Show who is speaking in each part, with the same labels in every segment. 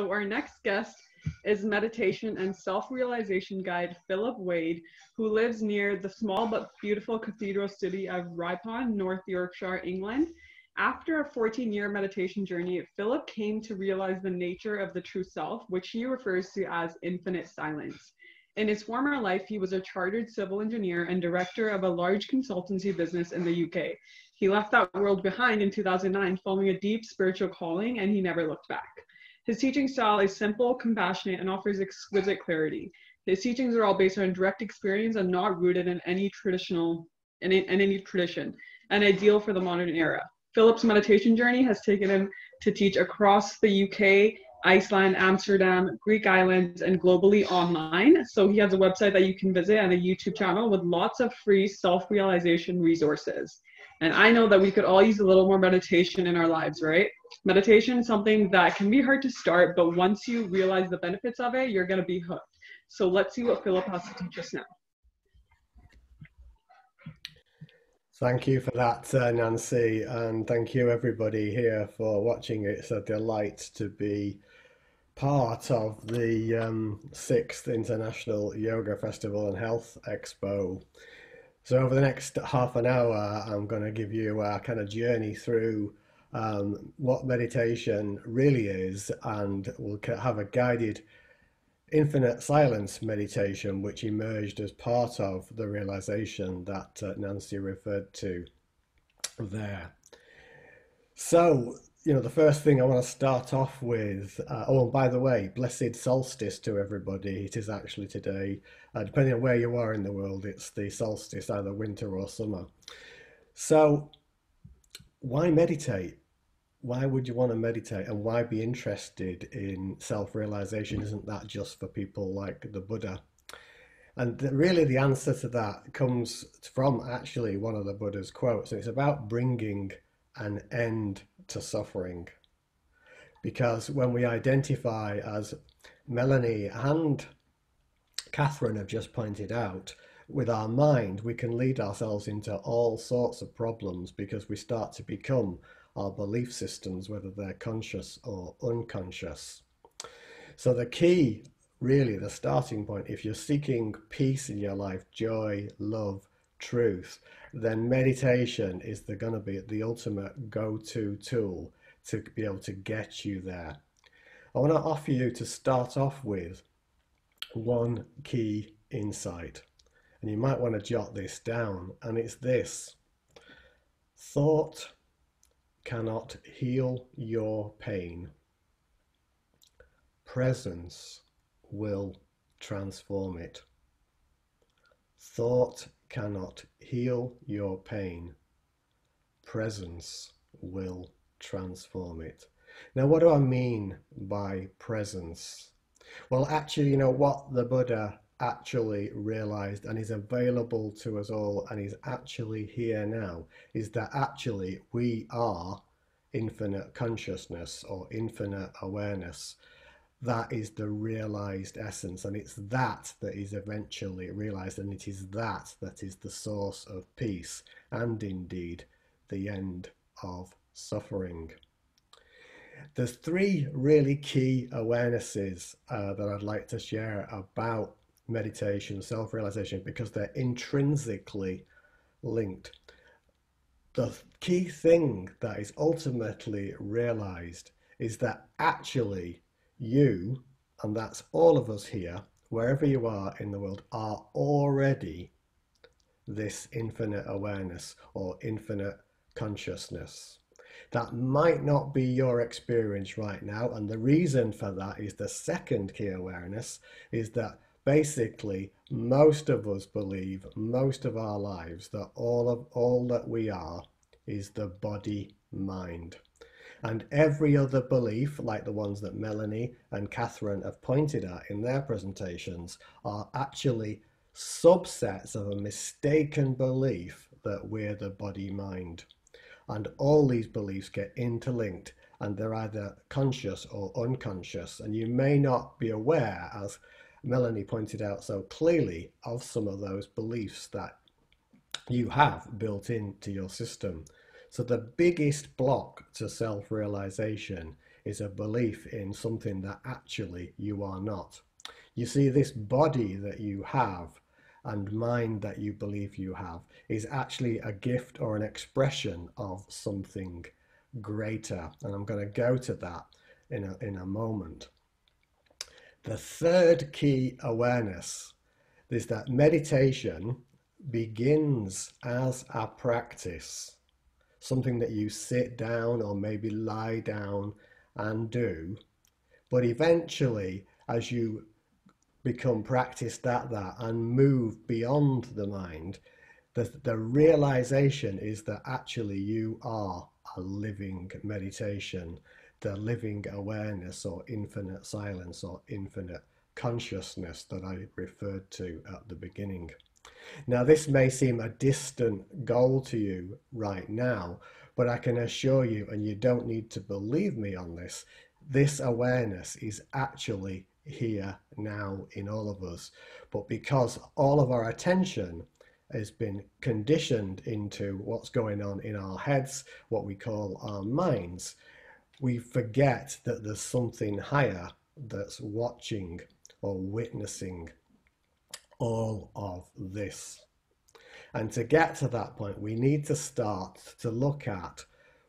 Speaker 1: So our next guest is meditation and self-realization guide Philip Wade, who lives near the small but beautiful cathedral city of Ripon, North Yorkshire, England. After a 14-year meditation journey, Philip came to realize the nature of the true self, which he refers to as infinite silence. In his former life, he was a chartered civil engineer and director of a large consultancy business in the UK. He left that world behind in 2009, following a deep spiritual calling, and he never looked back. His teaching style is simple, compassionate, and offers exquisite clarity. His teachings are all based on direct experience and not rooted in any tradition, an ideal for the modern era. Philip's meditation journey has taken him to teach across the UK, Iceland, Amsterdam, Greek islands, and globally online. So he has a website that you can visit and a YouTube channel with lots of free self-realization resources. And I know that we could all use a little more meditation in our lives, right? Meditation is something that can be hard to start, but once you realize the benefits of it, you're going to be hooked. So let's see what Philip has to teach us now.
Speaker 2: Thank you for that, Nancy, and thank you everybody here for watching. It's a delight to be part of the 6th International Yoga Festival and Health Expo. So over the next half an hour, I'm going to give you a kind of journey through what meditation really is, and we'll have a guided infinite silence meditation which emerged as part of the realization that Nancy referred to there. So, the first thing I want to start off with, oh, and by the way, blessed solstice to everybody. It is actually today, depending on where you are in the world, it's the solstice, either winter or summer. So why meditate? Why would you want to meditate, and why be interested in self-realization? Isn't that just for people like the Buddha? And really the answer to that comes from actually one of the Buddha's quotes. It's about bringing an end to suffering. Because when we identify, as Melanie and Catherine have just pointed out, with our mind, we can lead ourselves into all sorts of problems because we start to become our belief systems, whether they're conscious or unconscious. So the key, really the starting point, if you're seeking peace in your life, joy, love, truth, then meditation is going to be the ultimate go-to tool to be able to get you there. I want to offer you, to start off with, one key insight, and you might want to jot this down, and it's this: thought cannot heal your pain. Presence will transform it. Thought cannot heal your pain. Presence will transform it. Now, what do I mean by presence? Well, actually, what the Buddha actually realized, and is available to us all, and is actually here now, is that actually we are infinite consciousness or infinite awareness. That is the realized essence, and it's that is eventually realized, and it is that is the source of peace, and indeed the end of suffering. There's 3 really key awarenesses that I'd like to share about meditation, self-realization, because they're intrinsically linked. The key thing that is ultimately realized is that actually you, and that's all of us here, wherever you are in the world, are already this infinite awareness or infinite consciousness. That might not be your experience right now, and the reason for that is the second key awareness, is that basically most of us believe most of our lives that all that we are is the body mind. And every other belief, like the ones that Melanie and Catherine have pointed at in their presentations, are actually subsets of a mistaken belief that we're the body mind. And all these beliefs get interlinked, and they're either conscious or unconscious. And you may not be aware, as Melanie pointed out so clearly, of some of those beliefs that you have built into your system. So the biggest block to self-realization is a belief in something that actually you are not. You see, this body that you have and mind that you believe you have is actually a gift or an expression of something greater. And I'm going to go to that in a moment. The third key awareness is that meditation begins as a practice, something that you sit down or maybe lie down and do. But eventually, as you become practiced at that and move beyond the mind, the realization is that actually you are a living meditation, the living awareness or infinite silence or infinite consciousness that I referred to at the beginning. Now, this may seem a distant goal to you right now, but I can assure you, and you don't need to believe me on this, this awareness is actually here now in all of us. But because all of our attention has been conditioned into what's going on in our heads, what we call our minds, we forget that there's something higher that's watching or witnessing all of this. And to get to that point, we need to start to look at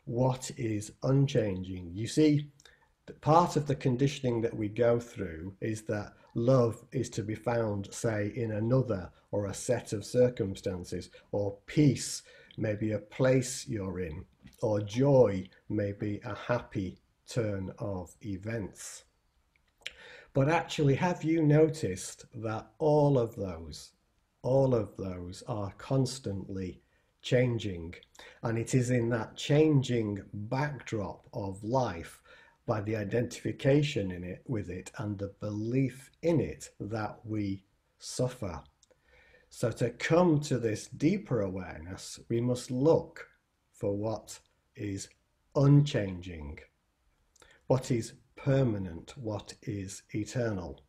Speaker 2: what is unchanging. You see, part of the conditioning that we go through is that love is to be found, say, in another or a set of circumstances, or peace may be a place you're in, or joy may be a happy turn of events. But actually, have you noticed that all of those are constantly changing? And it is in that changing backdrop of life, by the identification in it with it and the belief in it, that we suffer. So to come to this deeper awareness, we must look for what is unchanging, what is permanent, what is eternal.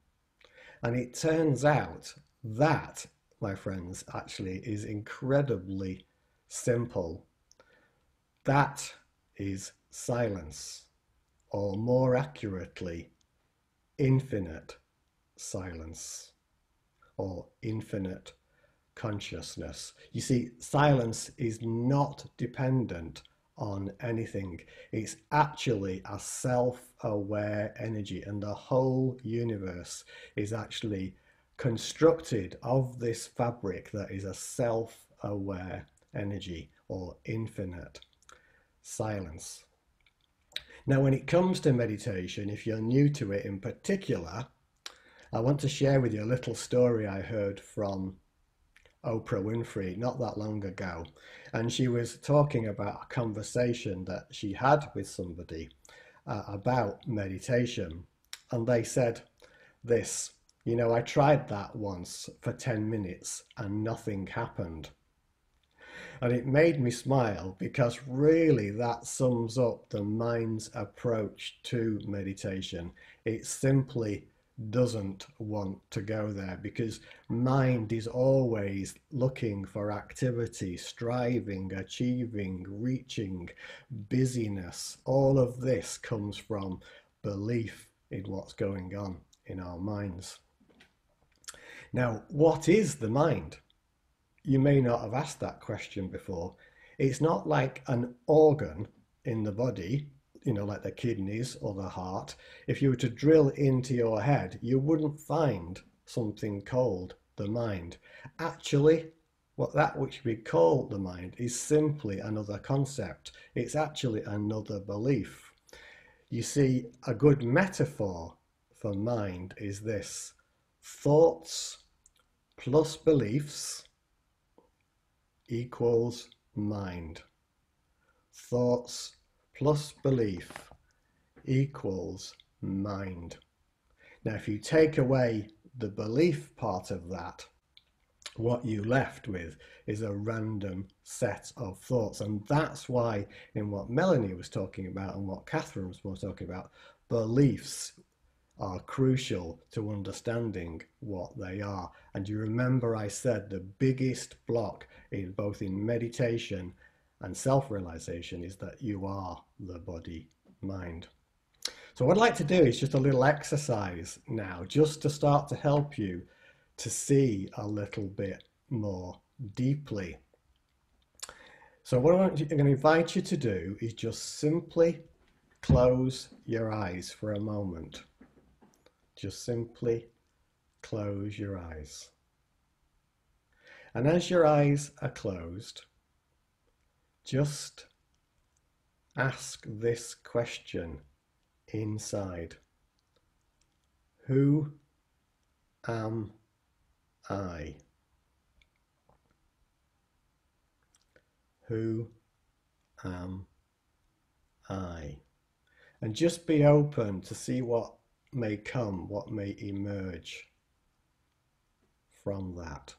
Speaker 2: And it turns out that, my friends, actually is incredibly simple. That is silence, or more accurately, infinite silence, or infinite consciousness. You see, silence is not dependent on anything. It's actually a self-aware energy, and the whole universe is actually constructed of this fabric that is a self-aware energy, or infinite silence. Now, when it comes to meditation, if you're new to it in particular, I want to share with you a little story I heard from Oprah Winfrey not that long ago. And she was talking about a conversation that she had with somebody about meditation. And they said this, you know, I tried that once for 10 minutes and nothing happened. And it made me smile, because really that sums up the mind's approach to meditation. It simply doesn't want to go there, because mind is always looking for activity, striving, achieving, reaching, busyness. All of this comes from belief in what's going on in our minds. Now, what is the mind? You may not have asked that question before. It's not like an organ in the body, you know, like the kidneys or the heart. If you were to drill into your head, you wouldn't find something called the mind. Actually, that which we call the mind is simply another concept. It's actually another belief. You see, a good metaphor for mind is this: thoughts plus beliefs equals mind. Thoughts plus belief equals mind. Now, if you take away the belief part of that, what you left with is a random set of thoughts. And that's why, in what Melanie was talking about and what Catherine was talking about, beliefs are crucial to understanding what they are. And you remember I said the biggest block in both in meditation and self-realization is that you are the body mind. So what I'd like to do is just a little exercise now, just to start to help you to see a little bit more deeply. So what I'm going to invite you to do is just simply close your eyes for a moment. Just simply close your eyes. And as your eyes are closed, just ask this question inside. Who am I? Who am I? And just be open to see what may come, what may emerge from that.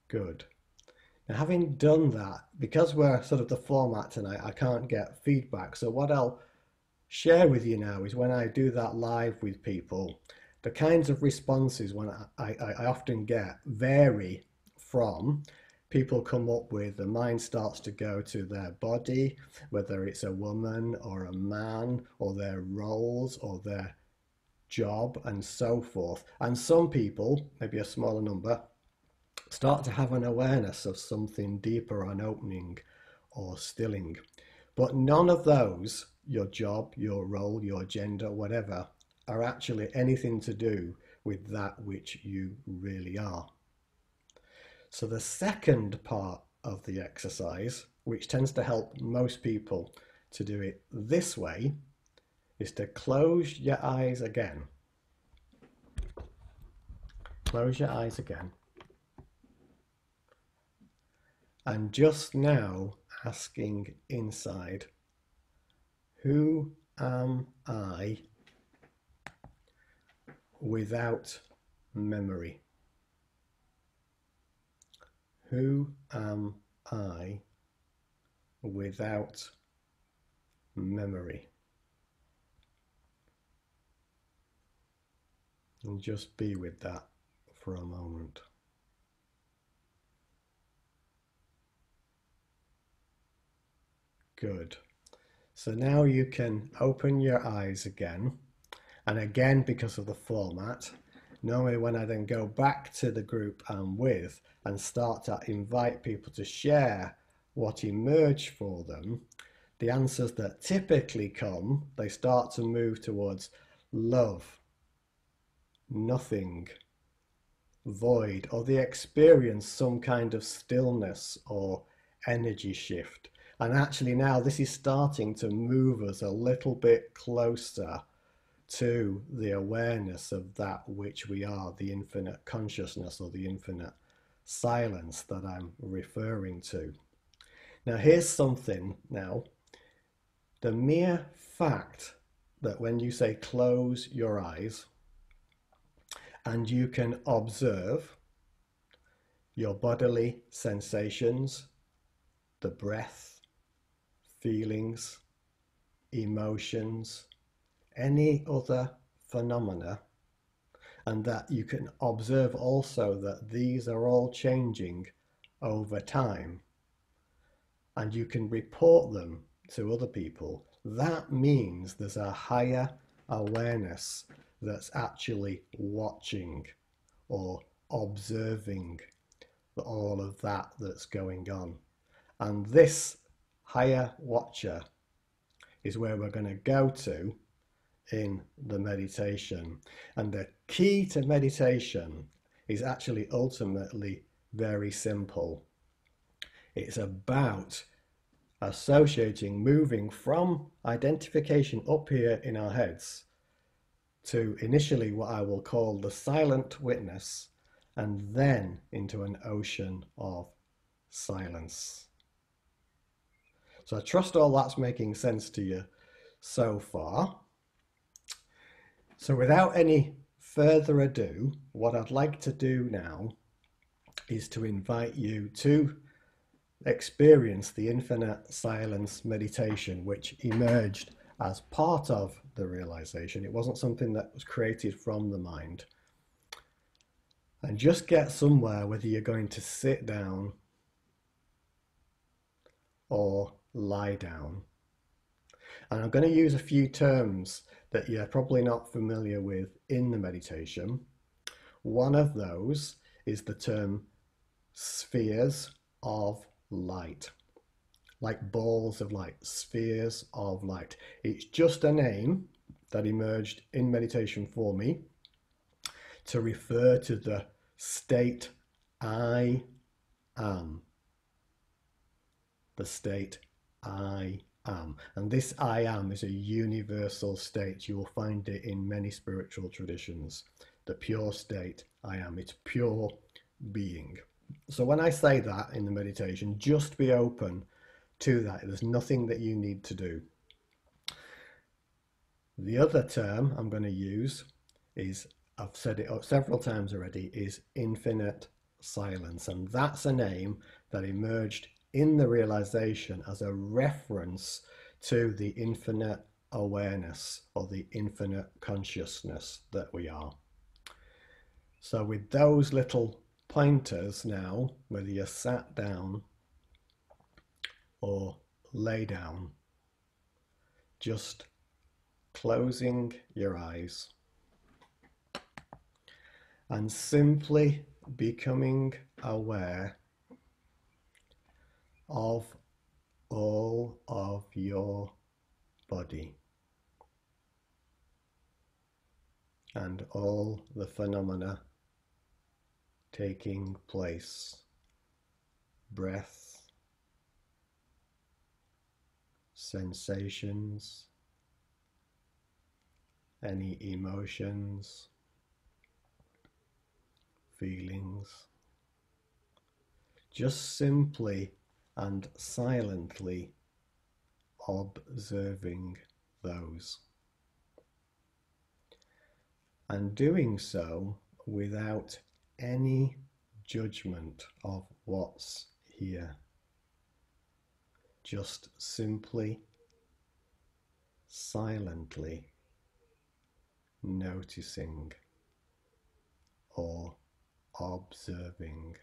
Speaker 2: Good. Now, having done that, because we're sort of the format tonight, I can't get feedback. So what I'll share with you now is when I do that live with people, the kinds of responses when I often get vary from people come up with, the mind starts to go to their body, whether it's a woman or a man, or their roles or their job and so forth. And some people, maybe a smaller number, start to have an awareness of something deeper, an opening or stilling. But none of those, your job, your role, your gender, whatever, are actually anything to do with that which you really are. So the second part of the exercise, which tends to help most people to do it this way, is to close your eyes again. Close your eyes again. And just now asking inside, who am I without memory? Who am I without memory? And just be with that for a moment. Good. So now you can open your eyes again. And again, because of the format, normally when I then go back to the group I'm with and start to invite people to share what emerged for them, the answers that typically come, they start to move towards love, nothing, void, or they experience some kind of stillness or energy shift. And actually now this is starting to move us a little bit closer to the awareness of that which we are, the infinite consciousness or the infinite silence that I'm referring to. Now here's something now. The mere fact that when you say close your eyes and you can observe your bodily sensations, the breath, feelings, emotions, any other phenomena, and that you can observe also that these are all changing over time, and you can report them to other people, that means there's a higher awareness that's actually watching or observing all of that that's going on. And this higher watcher is where we're going to go to in the meditation. And the key to meditation is actually ultimately very simple. It's about associating, moving from identification up here in our heads to initially what I will call the silent witness, and then into an ocean of silence. So I trust all that's making sense to you so far. So without any further ado, what I'd like to do now is to invite you to experience the infinite silence meditation, which emerged as part of the realization. It wasn't something that was created from the mind. And just get somewhere, whether you're going to sit down or lie down, And I'm going to use a few terms that you're probably not familiar with in the meditation. One of those is the term spheres of light, like balls of light, spheres of light. It's just a name that emerged in meditation for me to refer to the state I am. The state I am. And this I am is a universal state. You will find it in many spiritual traditions. The pure state I am. It's pure being. So when I say that in the meditation, just be open to that. There's nothing that you need to do. The other term I'm going to use is, I've said it several times already, is infinite silence. And that's a name that emerged in the realization as a reference to the infinite awareness or the infinite consciousness that we are. So with those little pointers now, whether you're sat down or lay down, just closing your eyes and simply becoming aware of all of your body and all the phenomena taking place. Breath, sensations, any emotions, feelings. Just simply and silently observing those. And doing so without any judgment of what's here. Just simply, silently noticing or observing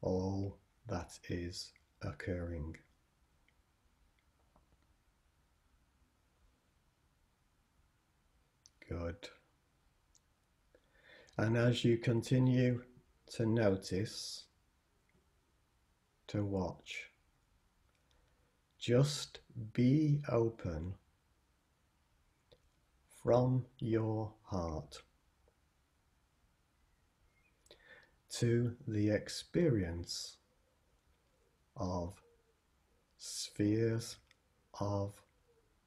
Speaker 2: all that is occurring. Good. And as you continue to notice, to watch, just be open from your heart to the experience of spheres of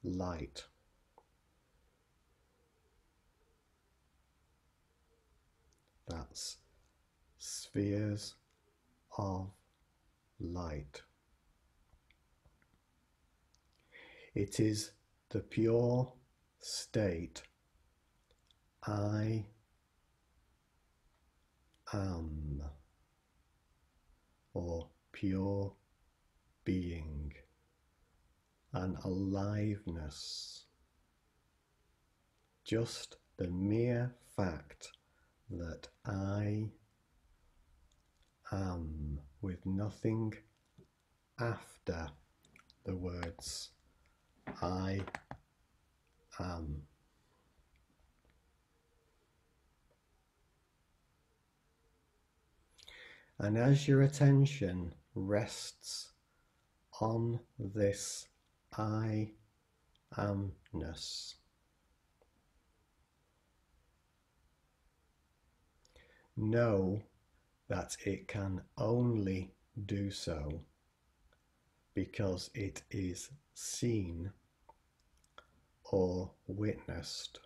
Speaker 2: light. That's spheres of light. It is the pure state I am, or pure being, an aliveness. Just the mere fact that I am, with nothing after the words I am. And as your attention rests on this I amness, know that it can only do so because it is seen or witnessed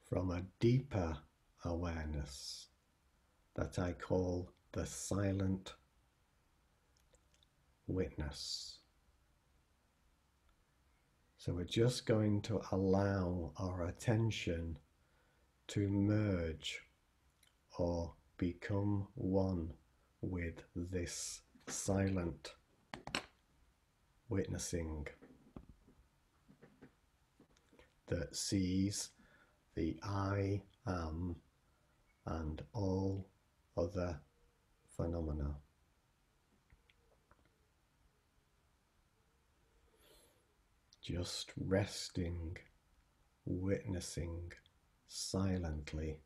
Speaker 2: from a deeper awareness that I call the silent witness. So we're just going to allow our attention to merge or become one with this silent witnessing that sees the I am and all other phenomena. just resting, witnessing silently,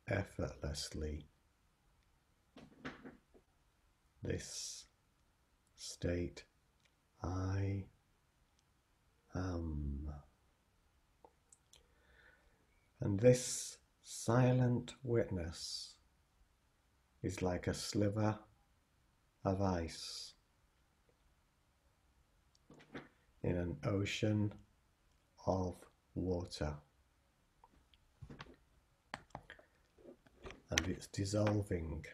Speaker 2: effortlessly, this state I am. And this silent witness is like a sliver of ice in an ocean of water, and it's dissolving,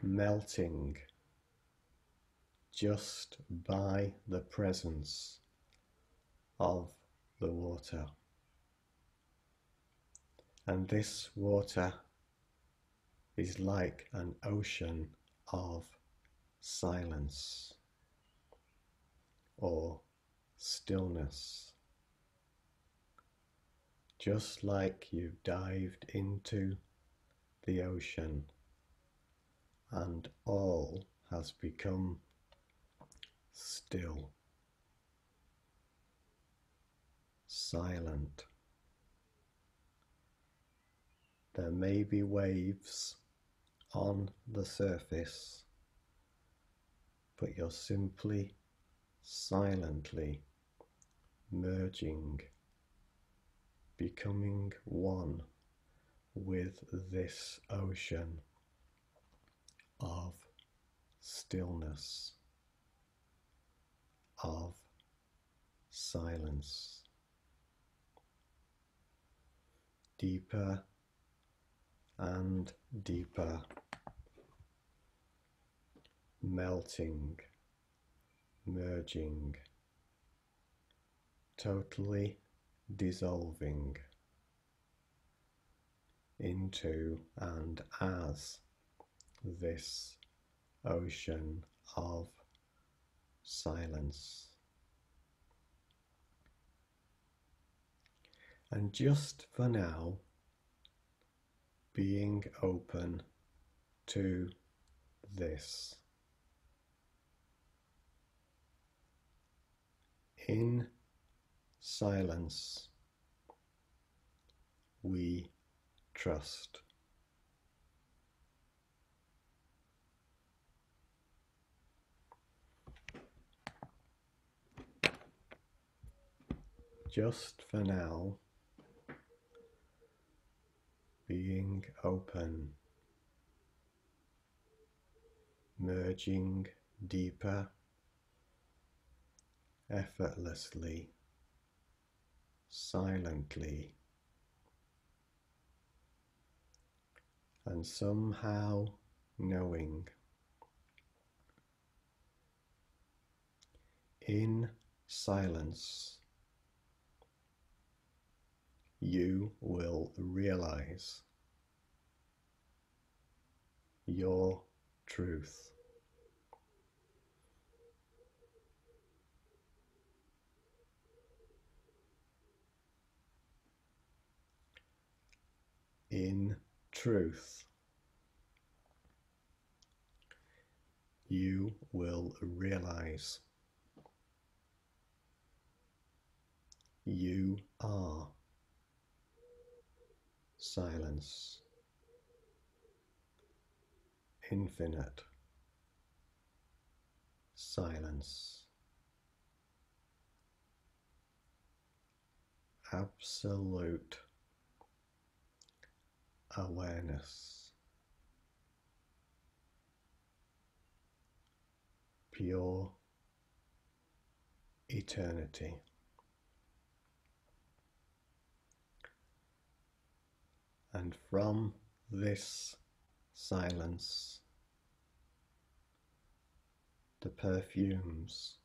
Speaker 2: melting just by the presence of the water. And this water is like an ocean of silence or stillness, just like you've dived into the ocean and all has become still, silent. There may be waves on the surface, but you're simply silently merging, becoming one with this ocean of stillness, of silence. Deeper and deeper, melting, merging, totally dissolving into and as this ocean of silence. And just for now, being open to this. In silence, we trust. Just for now, being open, merging deeper, effortlessly, silently, and somehow knowing in silence you will realize your truth. In truth, you will realize you are silence, infinite silence, absolute awareness, pure eternity. And from this silence, the perfumes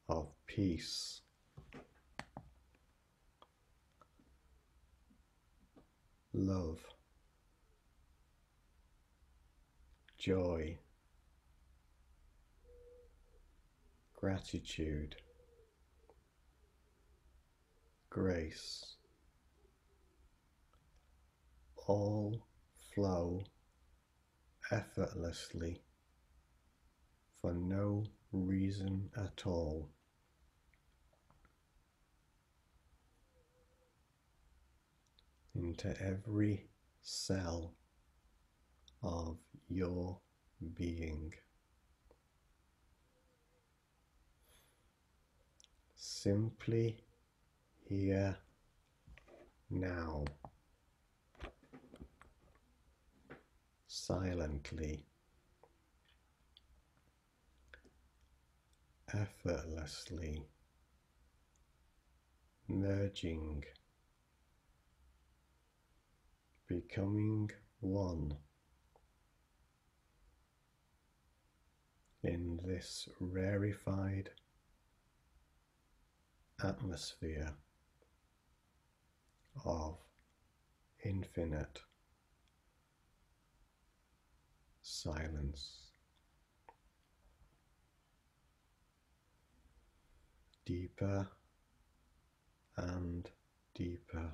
Speaker 2: of peace, love, joy, gratitude, grace, all flow effortlessly for no reason at all. Into every cell of your being. Simply here now, silently, effortlessly, merging, becoming one in this rarefied atmosphere of infinite silence. Deeper and deeper.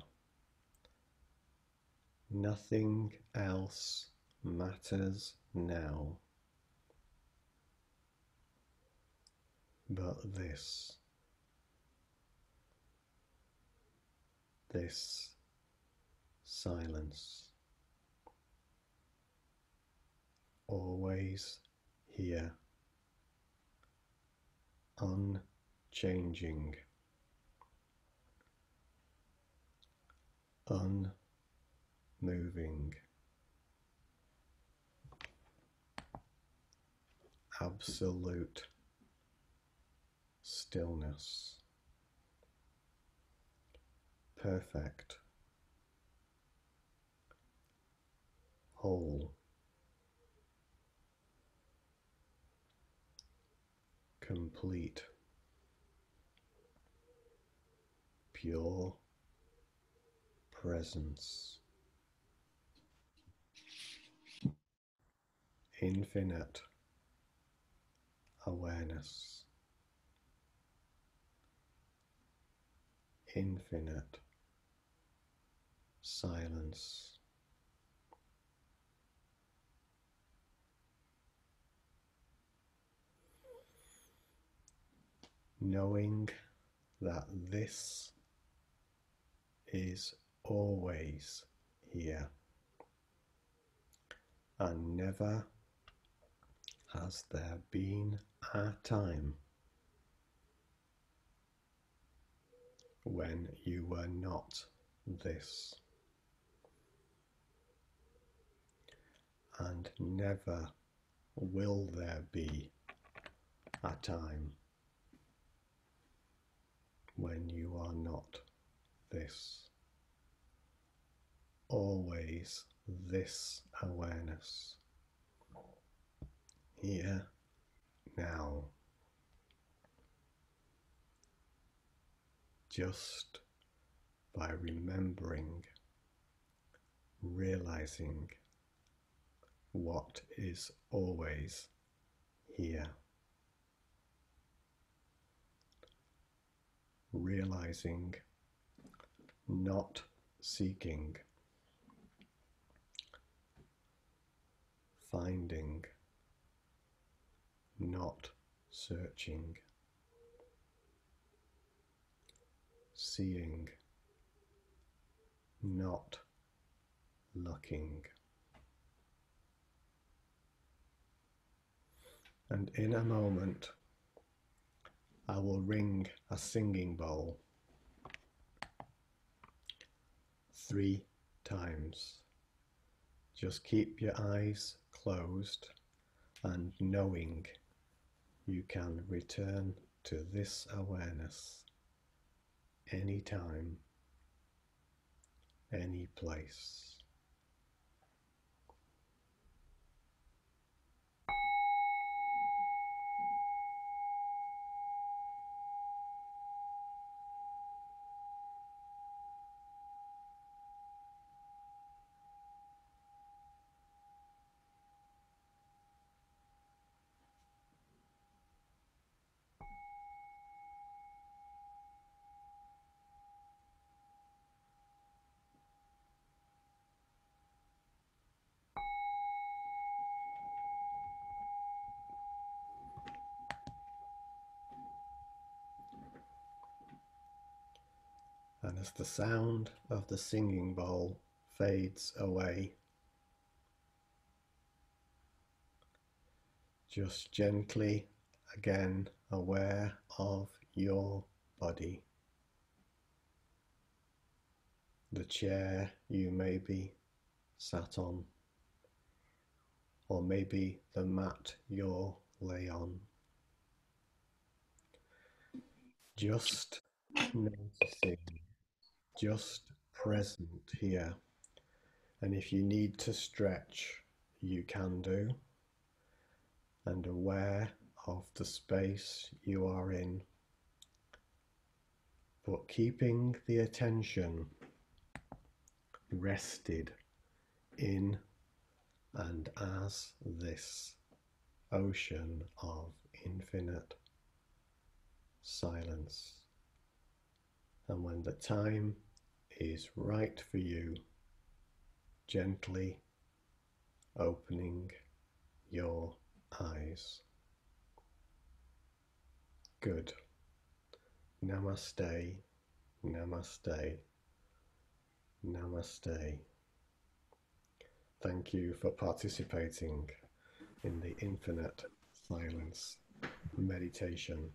Speaker 2: Nothing else matters now but this silence, always here, unchanging, unmoving, absolute stillness, perfect, whole, complete, pure presence, infinite awareness, infinite silence. Knowing that this is always here and never has there been a time when you were not this, and never will there be a time when you are not this. Always this awareness, here, now, just by remembering, realizing what is always here, realizing, not seeking, finding, not searching, seeing, not looking. And in a moment, I will ring a singing bowl 3 times. Just keep your eyes closed and knowing you can return to this awareness anytime, any place. as the sound of the singing bowl fades away, just gently again aware of your body, the chair you may be sat on, or maybe the mat you're lay on. Just noticing, just present here. And if you need to stretch, you can do, and aware of the space you are in, but keeping the attention rested in and as this ocean of infinite silence. And when the time is right for you, gently opening your eyes. Good. Namaste, namaste, namaste. Thank you for participating in the infinite silence meditation.